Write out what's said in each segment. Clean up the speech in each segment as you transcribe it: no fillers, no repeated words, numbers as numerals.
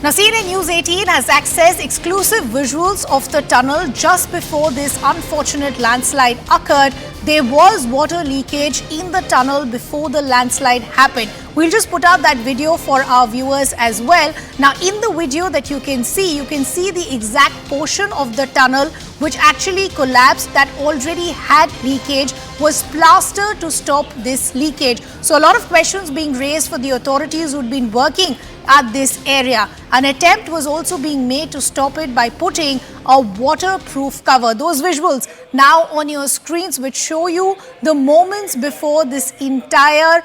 Now, CNN News 18 has accessed exclusive visuals of the tunnel just before this unfortunate landslide occurred. There was water leakage in the tunnel before the landslide happened. We'll just put out that video for our viewers as well. Now, in the video that you can see the exact portion of the tunnel which actually collapsed, that already had leakage, was plastered to stop this leakage. So a lot of questions being raised for the authorities who'd been working at this area. An attempt was also being made to stop it by putting a waterproof cover. Those visuals now on your screens which show you the moments before this entire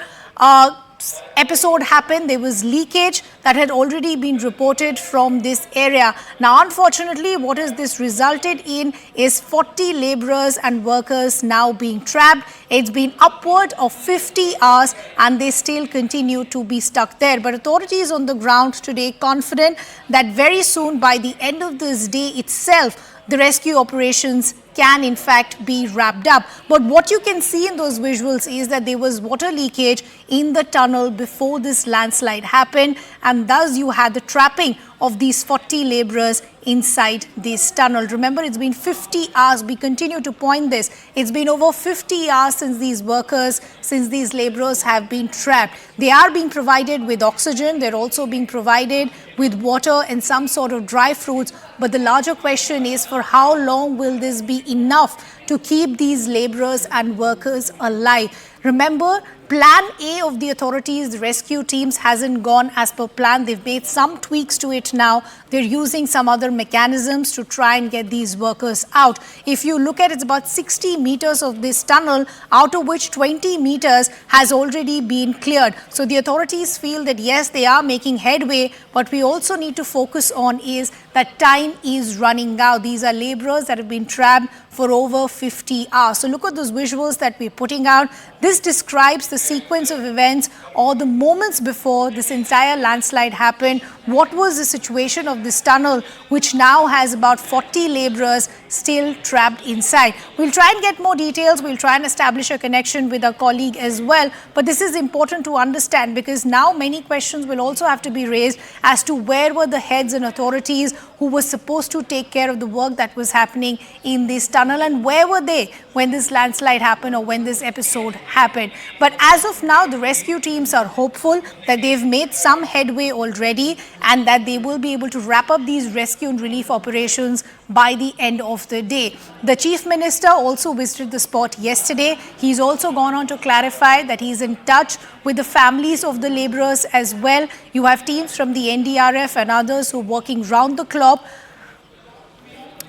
episode happened. There was leakage that had already been reported from this area. Now, unfortunately, what has this resulted in is 40 laborers and workers now being trapped. It's been upward of 50 hours and they still continue to be stuck there. But authorities on the ground today confident that very soon, by the end of this day itself, the rescue operations can in fact be wrapped up. But what you can see in those visuals is that there was water leakage in the tunnel before this landslide happened, and thus you had the trapping of these 40 laborers inside this tunnel. Remember, it's been 50 hours. We continue to point this. It's been over 50 hours since these workers, since these laborers have been trapped. They are being provided with oxygen. They're also being provided with water and some sort of dry fruits. But the larger question is, for how long will this be enough to keep these laborers and workers alive? Remember, plan A of the authorities, the rescue teams, hasn't gone as per plan. They've made some tweaks to it now. They're using some other mechanisms to try and get these workers out. If you look at it, it's about 60 meters of this tunnel, out of which 20 meters has already been cleared. So the authorities feel that yes, they are making headway, but we also need to focus on is that time is running out. These are laborers that have been trapped for over 50 hours. So look at those visuals that we're putting out. This describes the sequence of events or the moments before this entire landslide happened. What was the situation of this tunnel, which now has about 40 laborers still trapped inside? We'll try and get more details. We'll try and establish a connection with our colleague as well. But this is important to understand because now many questions will also have to be raised as to where were the heads and authorities who were supposed to take care of the work that was happening in this tunnel, and where were they when this landslide happened or when this episode happened. But as of now, the rescue teams are hopeful that they've made some headway already and that they will be able to wrap up these rescue and relief operations by the end of the day. The Chief Minister also visited the spot yesterday. He's also gone on to clarify that he's in touch with the families of the laborers as well. You have teams from the NDRF and others who are working round the clock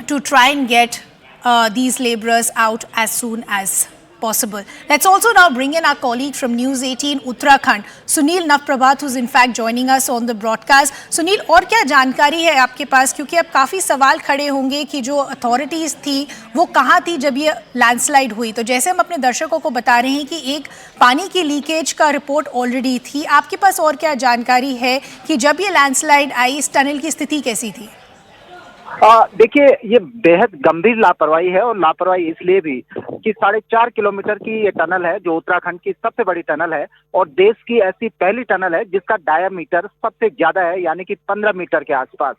to try and get these laborers out as soon as possible. Let's also now bring in our colleague from News 18 Uttarakhand, Sunil Navprabhat, who's in fact joining us on the broadcast. Sunil, और क्या जानकारी है आपके पास, क्योंकि अब काफ़ी सवाल खड़े होंगे कि जो अथॉरिटीज़ थी वो कहाँ थी जब ये लैंडस्लाइड हुई। तो जैसे हम अपने दर्शकों को बता रहे हैं कि एक पानी की लीकेज का रिपोर्ट ऑलरेडी थी, आपके पास और क्या जानकारी है कि जब ये लैंडस्लाइड आई इस टनल की स्थिति कैसी थी? देखिए, ये बेहद गंभीर लापरवाही है और लापरवाही इसलिए भी कि 4.5 किलोमीटर की ये टनल है जो उत्तराखंड की सबसे बड़ी टनल है और देश की ऐसी पहली टनल है जिसका डायामीटर सबसे ज्यादा है, यानी कि 15 मीटर के आसपास।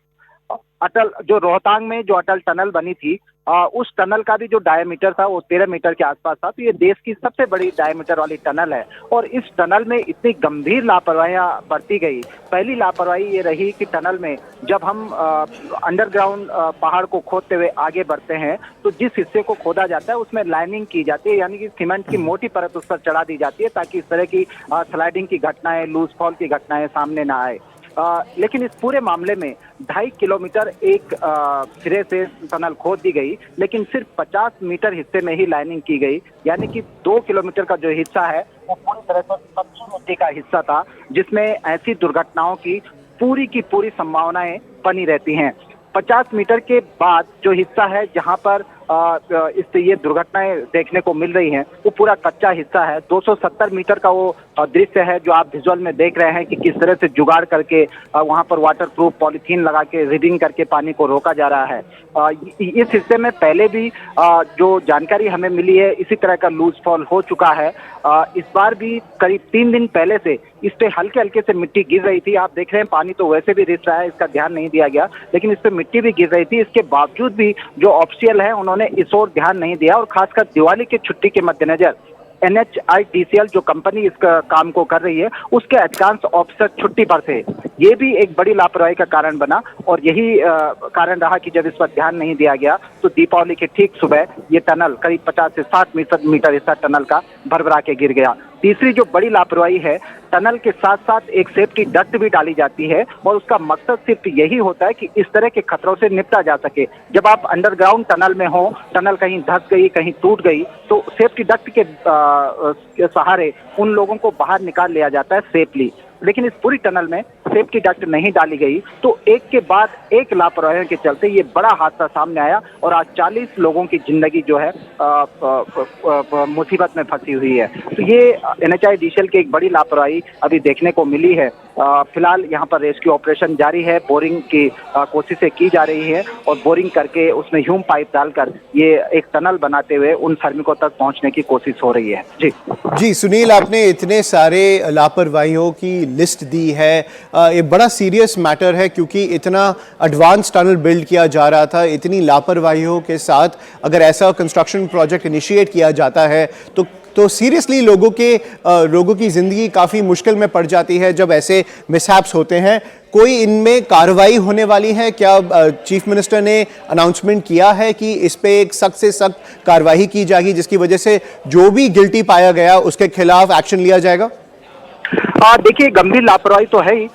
अटल जो रोहतांग में जो अटल टनल बनी थी उस टनल का भी जो डायमीटर था वो 13 मीटर के आसपास था। तो ये देश की सबसे बड़ी डायमीटर वाली टनल है और इस टनल में इतनी गंभीर लापरवाहियां बरती गई। पहली लापरवाही ये रही कि टनल में जब हम अंडरग्राउंड पहाड़ को खोदते हुए आगे बढ़ते हैं तो जिस हिस्से को खोदा जाता है उसमें लाइनिंग की जाती है, यानी कि सीमेंट की मोटी परत उस पर चढ़ा दी जाती है ताकि इस तरह की स्लाइडिंग की घटनाएं, लूज फॉल की घटनाएं सामने ना आए। लेकिन इस पूरे मामले में 2.5 किलोमीटर एक सिरे से टनल खोद दी गई, लेकिन सिर्फ 50 मीटर हिस्से में ही लाइनिंग की गई, यानी कि 2 किलोमीटर का जो हिस्सा है वो पूरी तरह से कच्ची मिट्टी का हिस्सा था जिसमें ऐसी दुर्घटनाओं की पूरी संभावनाएं बनी रहती हैं। 50 मीटर के बाद जो हिस्सा है जहां पर इस ये दुर्घटनाएं देखने को मिल रही हैं वो पूरा कच्चा हिस्सा है। 270 मीटर का वो दृश्य है जो आप विजुअल में देख रहे हैं कि किस तरह से जुगाड़ करके वहां पर वाटर प्रूफ पॉलिथीन लगा के रिडिंग करके पानी को रोका जा रहा है। इस हिस्से में पहले भी जो जानकारी हमें मिली है इसी तरह का लूज फॉल हो चुका है। इस बार भी करीब 3 दिन पहले से इस पे हल्के हल्के से मिट्टी गिर रही थी। आप देख रहे हैं पानी तो वैसे भी रिस रहा है, इसका ध्यान नहीं दिया गया, लेकिन इस पे मिट्टी भी गिर रही थी। इसके बावजूद भी जो ऑफिशियल है उन्होंने इस ओर ध्यान नहीं दिया और खासकर दिवाली की छुट्टी के मद्देनजर NHIDCL जो कंपनी इस काम को कर रही है उसके अधिकांश ऑफिसर छुट्टी पर थे। ये भी एक बड़ी लापरवाही का कारण बना और यही कारण रहा कि जब इस पर ध्यान नहीं दिया गया तो दीपावली के ठीक सुबह ये टनल करीब 50 से 60 मीटर हिस्सा टनल का भरभरा के गिर गया। तीसरी जो बड़ी लापरवाही है, टनल के साथ साथ एक सेफ्टी डक्ट भी डाली जाती है और उसका मकसद सिर्फ यही होता है कि इस तरह के खतरों से निपटा जा सके। जब आप अंडरग्राउंड टनल में हो, टनल कहीं धंस गई कहीं टूट गई तो सेफ्टी डक्ट के सहारे उन लोगों को बाहर निकाल लिया जाता है सेफली। लेकिन इस पूरी टनल में सेफ्टी डक्ट नहीं डाली गई तो एक के बाद एक लापरवाही के चलते ये बड़ा हादसा सामने आया और आज 40 लोगों की जिंदगी जो है मुसीबत में फंसी हुई है। तो ये NHIDCL की एक बड़ी लापरवाही अभी देखने को मिली है। फिलहाल यहाँ पर रेस्क्यू ऑपरेशन जारी है, बोरिंग की कोशिशें की जा रही है और बोरिंग करके उसमें ह्यूम पाइप डालकर ये एक टनल बनाते हुए उन श्रमिकों तक पहुँचने की कोशिश हो रही है। जी सुनील, आपने इतने सारे लापरवाहियों की लिस्ट दी है। ये बड़ा सीरियस मैटर है क्योंकि इतना एडवांस टनल बिल्ड किया जा रहा था। इतनी लापरवाहियों के साथ अगर ऐसा कंस्ट्रक्शन प्रोजेक्ट इनिशिएट किया जाता है तो सीरियसली लोगों की ज़िंदगी काफ़ी मुश्किल में पड़ जाती है जब ऐसे मिसहैप्स होते हैं। कोई इनमें कार्रवाई होने वाली है क्या? चीफ मिनिस्टर ने अनाउंसमेंट किया है कि इस पे एक सख्त से सख्त कार्रवाई की जाएगी जिसकी वजह से जो भी गिल्टी पाया गया उसके खिलाफ एक्शन लिया जाएगा? देखिए, गंभीर लापरवाही तो है ही।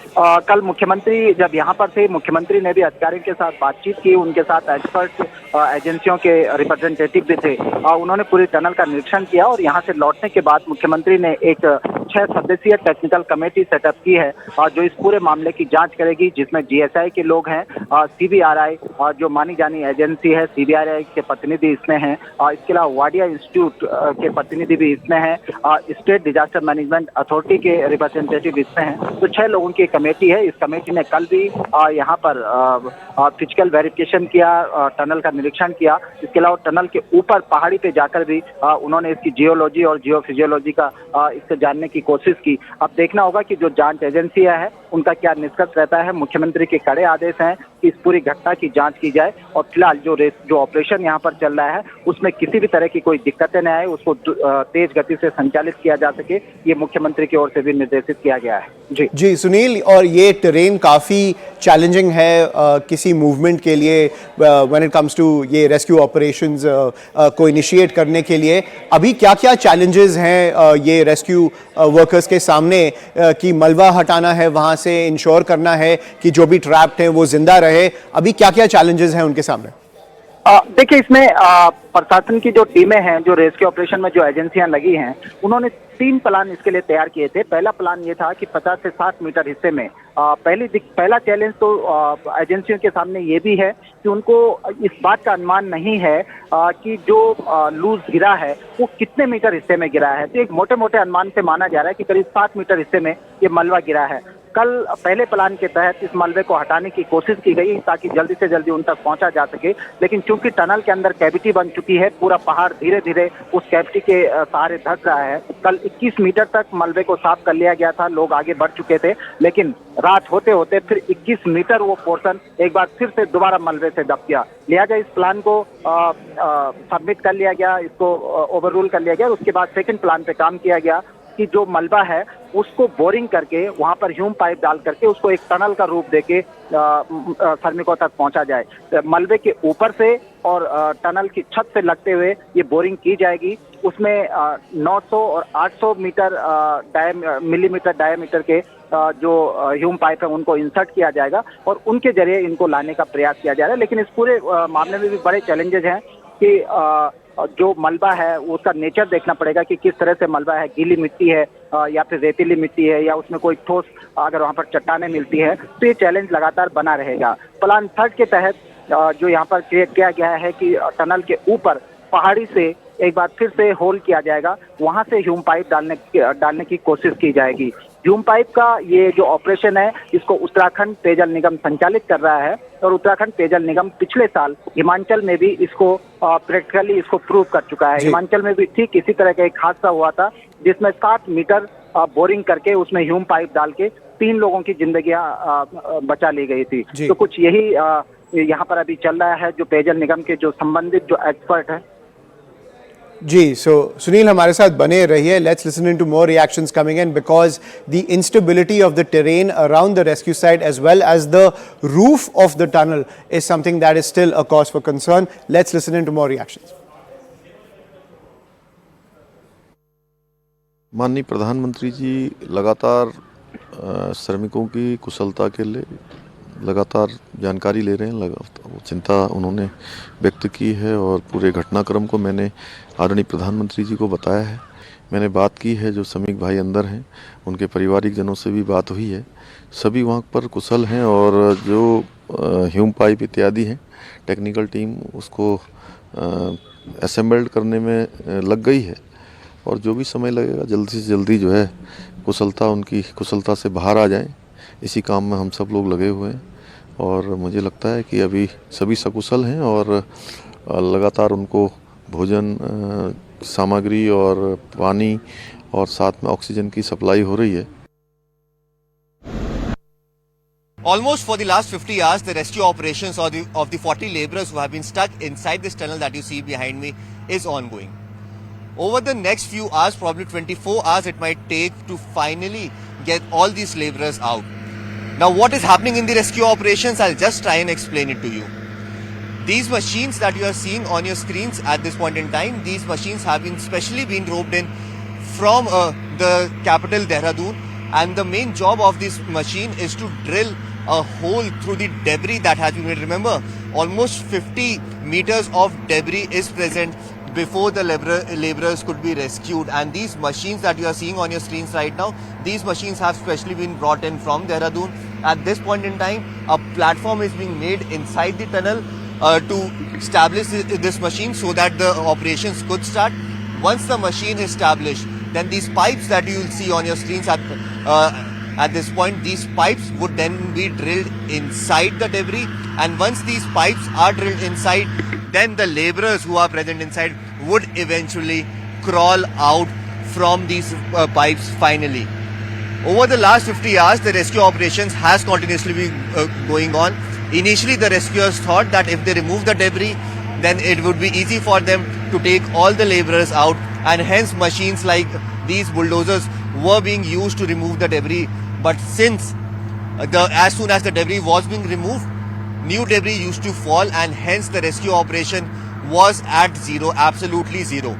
कल मुख्यमंत्री जब यहाँ पर थे, मुख्यमंत्री ने भी अधिकारियों के साथ बातचीत की, उनके साथ एक्सपर्ट एजेंसियों के रिप्रेजेंटेटिव भी थे। उन्होंने पूरी टनल का निरीक्षण किया और यहाँ से लौटने के बाद मुख्यमंत्री ने एक 6 सदस्यीय टेक्निकल कमेटी सेटअप की है जो इस पूरे मामले की जांच करेगी, जिसमें GSI के लोग हैं, CBRI जो मानी जानी एजेंसी है, CBRI के प्रतिनिधि इसमें हैं, इसके अलावा वाडिया इंस्टीट्यूट के प्रतिनिधि भी इसमें हैं, स्टेट डिजास्टर मैनेजमेंट अथॉरिटी के रिप्रेजेंटेटिव इसमें हैं। तो 6 लोगों की कमेटी है। इस कमेटी ने कल भी यहाँ पर फिजिकल वेरिफिकेशन किया, टनल का निरीक्षण किया। इसके अलावा टनल के ऊपर पहाड़ी पे जाकर भी उन्होंने इसकी जियोलॉजी और जियोफिजियोलॉजी का इससे जानने की कोशिश की। अब देखना होगा कि जो जांच एजेंसियां हैं उनका क्या निष्कर्ष रहता है। मुख्यमंत्री के कड़े आदेश हैं कि इस पूरी घटना की जांच की जाए और फिलहाल जो ऑपरेशन यहाँ पर चल रहा है उसमें किसी भी तरह की कोई दिक्कतें न आए, उसको तेज गति से संचालित किया जा सके, ये मुख्यमंत्री की ओर से भी निर्देशित किया गया है। जी सुनील, और ये टेरेन काफ़ी चैलेंजिंग है किसी मूवमेंट के लिए व्हेन इट कम्स टू ये रेस्क्यू ऑपरेशंस को इनिशिएट करने के लिए। अभी क्या क्या चैलेंजेस हैं ये रेस्क्यू वर्कर्स के सामने कि मलबा हटाना है, वहाँ से इंश्योर करना है कि जो भी ट्रैप्ड हैं वो जिंदा रहे। अभी क्या क्या चैलेंजेस हैं उनके सामने? देखिए, इसमें प्रशासन की जो टीमें हैं, जो रेस्क्यू ऑपरेशन में जो एजेंसियां लगी हैं, उन्होंने 3 प्लान इसके लिए तैयार किए थे। पहला प्लान ये था कि 50 से 60 मीटर हिस्से में पहला चैलेंज तो एजेंसियों के सामने ये भी है कि उनको इस बात का अनुमान नहीं है कि जो लूज गिरा है वो कितने मीटर हिस्से में गिरा है। तो एक मोटे मोटे अनुमान से माना जा रहा है कि करीब 60 मीटर हिस्से में ये मलबा गिरा है। कल पहले प्लान के तहत इस मलबे को हटाने की कोशिश की गई ताकि जल्दी से जल्दी उन तक पहुंचा जा सके, लेकिन चूंकि टनल के अंदर कैविटी बन चुकी है, पूरा पहाड़ धीरे धीरे उस कैविटी के सहारे धंस रहा है। कल 21 मीटर तक मलबे को साफ कर लिया गया था, लोग आगे बढ़ चुके थे, लेकिन रात होते होते फिर 21 मीटर वो पोर्शन एक बार फिर से दोबारा मलबे से दब गया। लिहाजा इस प्लान को सबमिट कर लिया गया, इसको ओवररूल कर लिया गया। उसके बाद सेकंड प्लान पे काम किया गया कि जो मलबा है उसको बोरिंग करके वहां पर ह्यूम पाइप डाल करके उसको एक टनल का रूप देके श्रमिकों तक पहुंचा जाए। मलबे के ऊपर से और टनल की छत से लगते हुए ये बोरिंग की जाएगी। उसमें 900 और 800 मिलीमीटर डायमीटर के जो ह्यूम पाइप है उनको इंसर्ट किया जाएगा और उनके जरिए इनको लाने का प्रयास किया जा रहा है। लेकिन इस पूरे मामले में भी बड़े चैलेंजेस हैं कि जो मलबा है उसका नेचर देखना पड़ेगा कि किस तरह से मलबा है, गीली मिट्टी है या फिर रेतीली मिट्टी है या उसमें कोई ठोस अगर वहाँ पर चट्टानें मिलती है, तो ये चैलेंज लगातार बना रहेगा। प्लान 3 के तहत जो यहाँ पर क्रिएट किया गया है कि टनल के ऊपर पहाड़ी से एक बार फिर से होल किया जाएगा, वहां से ह्यूम पाइप डालने की कोशिश की जाएगी। ह्यूम पाइप का ये जो ऑपरेशन है, इसको उत्तराखंड पेयजल निगम संचालित कर रहा है और उत्तराखंड पेयजल निगम पिछले साल हिमाचल में भी इसको प्रैक्टिकली इसको प्रूव कर चुका है। हिमाचल में भी ठीक इसी तरह का एक हादसा हुआ था, जिसमें 7 मीटर बोरिंग करके उसमें ह्यूम पाइप डाल के 3 लोगों की जिंदगियां बचा ली गई थी। तो कुछ यही यहाँ पर अभी चल रहा है, जो पेयजल निगम के जो संबंधित जो एक्सपर्ट है। जी, सो सुनील हमारे साथ बने रहिए. Let's listen in to more reactions coming in because the instability of the terrain around the rescue site as well as the roof of the tunnel is something that is still a cause for concern. Let's listen in to more reactions. माननीय प्रधानमंत्री जी लगातार श्रमिकों की कुशलता के लिए लगातार जानकारी ले रहे हैं, चिंता उन्होंने व्यक्त की है और पूरे घटनाक्रम को मैंने आदरणीय प्रधानमंत्री जी को बताया है. मैंने बात की है, जो श्रमिक भाई अंदर हैं उनके पारिवारिक जनों से भी बात हुई है. सभी वहाँ पर कुशल हैं और जो ह्यूम पाइप इत्यादि हैं टेक्निकल टीम उसको असेंबल्ड करने में लग गई है और जो भी समय लगेगा जल्दी से जल्दी जो है उनकी कुशलता से बाहर आ जाएं, इसी काम में हम सब लोग लगे हुए हैं. और मुझे लगता है कि अभी सभी सकुशल हैं और लगातार उनको भोजन सामग्री और पानी और साथ में ऑक्सीजन की सप्लाई हो रही है. Almost for the last 50 hours, the rescue operations of the 40 laborers who have been stuck inside this tunnel that you see behind me is ongoing. Over the next few hours, probably 24 hours, it might take to finally get all these laborers out. Now, what is happening in the rescue operations? I'll just try and explain it to you. These machines that you are seeing on your screens at this point in time, these machines have been specially been roped in from the capital Dehradun, and the main job of this machine is to drill a hole through the debris that has been made. Remember, almost 50 meters of debris is present before the laborers could be rescued, and these machines that you are seeing on your screens right now, these machines have specially been brought in from Dehradun. At this point in time, a platform is being made inside the tunnel to establish this machine so that the operations could start. Once the machine is established, then these pipes that you will see on your screens at this point, these pipes would then be drilled inside the debris, and once these pipes are drilled inside, then the laborers who are present inside would eventually crawl out from these pipes finally. Over the last 50 hours, the rescue operations has continuously been going on. Initially, the rescuers thought that if they remove the debris, then it would be easy for them to take all the laborers out, and hence machines like these bulldozers were being used to remove the debris. But since as soon as the debris was being removed, new debris used to fall, and hence the rescue operation was at zero, absolutely zero.